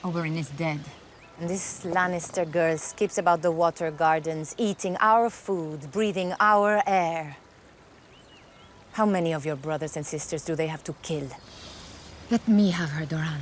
Oberyn is dead. And this Lannister girl skips about the water gardens, eating our food, breathing our air. How many of your brothers and sisters do they have to kill? Let me have her, Doran.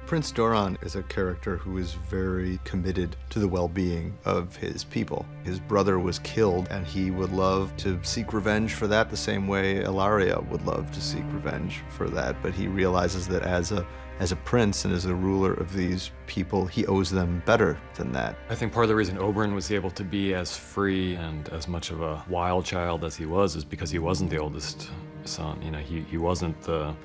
Prince Doran is a character who is very committed to the well-being of his people. His brother was killed, and he would love to seek revenge for that the same way Ellaria would love to seek revenge for that. But he realizes that as a prince and as a ruler of these people, he owes them better than that. I think part of the reason Oberyn was able to be as free and as much of a wild child as he was is because he wasn't the oldest son. You know, he wasn't the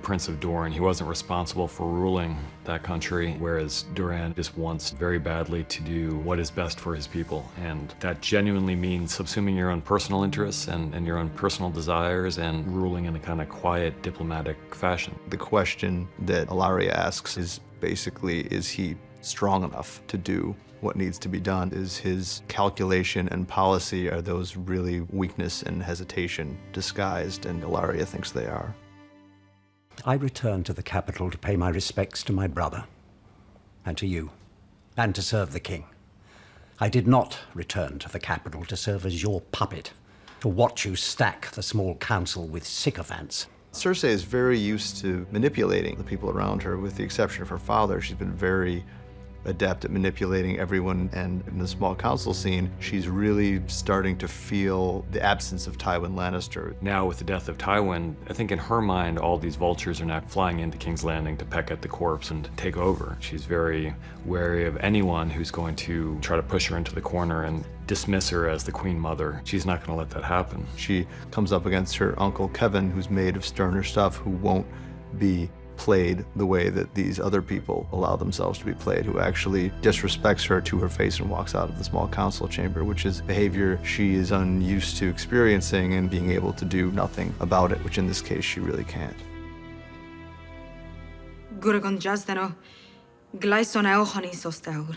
Prince of Dorne. He wasn't responsible for ruling that country, whereas Doran just wants very badly to do what is best for his people. And that genuinely means subsuming your own personal interests and your own personal desires and ruling in a kind of quiet, diplomatic fashion. The question that Ellaria asks is basically, is he strong enough to do what needs to be done? Is his calculation and policy, are those really weakness and hesitation disguised? And Ellaria thinks they are. I returned to the capital to pay my respects to my brother, and to you, and to serve the king. I did not return to the capital to serve as your puppet, to watch you stack the small council with sycophants. Cersei is very used to manipulating the people around her, with the exception of her father. She's been very adept at manipulating everyone, and in the small council scene, she's really starting to feel the absence of Tywin Lannister. Now with the death of Tywin, I think in her mind all these vultures are now flying into King's Landing to peck at the corpse and take over. She's very wary of anyone who's going to try to push her into the corner and dismiss her as the Queen Mother. She's not going to let that happen. She comes up against her uncle Kevin, who's made of sterner stuff, who won't be played the way that these other people allow themselves to be played, who actually disrespects her to her face and walks out of the small council chamber, which is behavior she is unused to experiencing and being able to do nothing about it, which in this case she really can't. Guragon Jazdano, Glyson Eochani Sostaur.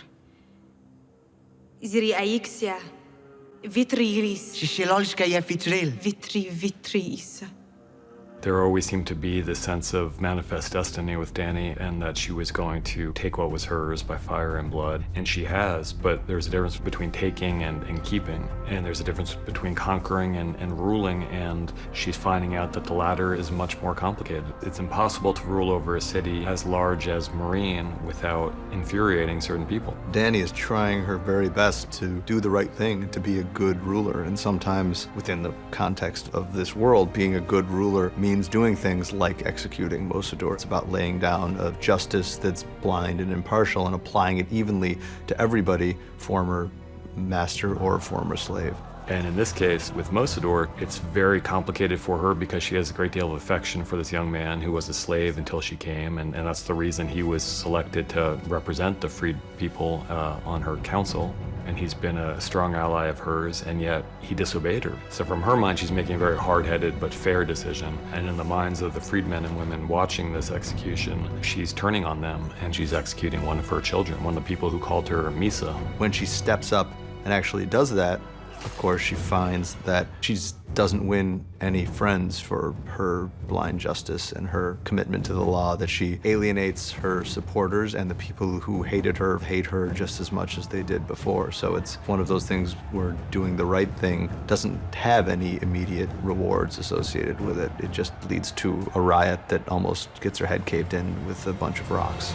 Ziri Aixia, Vitriris. Shishilolskaya Vitril. Vitris. There always seemed to be this sense of manifest destiny with Dany, and that she was going to take what was hers by fire and blood. And she has, but there's a difference between taking and keeping. And there's a difference between conquering and ruling, and she's finding out that the latter is much more complicated. It's impossible to rule over a city as large as Meereen without infuriating certain people. Dany is trying her very best to do the right thing, to be a good ruler, and sometimes within the context of this world, being a good ruler means doing things like executing Mosador. It's about laying down a justice that's blind and impartial and applying it evenly to everybody, former master or former slave. And in this case, with Mosador, it's very complicated for her because she has a great deal of affection for this young man who was a slave until she came, and that's the reason he was selected to represent the freed people on her council. And he's been a strong ally of hers, and yet he disobeyed her. So from her mind, she's making a very hard-headed but fair decision. And in the minds of the freedmen and women watching this execution, she's turning on them, and she's executing one of her children, one of the people who called her Misa. When she steps up and actually does that, of course, she finds that she doesn't win any friends for her blind justice and her commitment to the law, that she alienates her supporters, and the people who hated her hate her just as much as they did before. So it's one of those things where doing the right thing doesn't have any immediate rewards associated with it. It just leads to a riot that almost gets her head caved in with a bunch of rocks.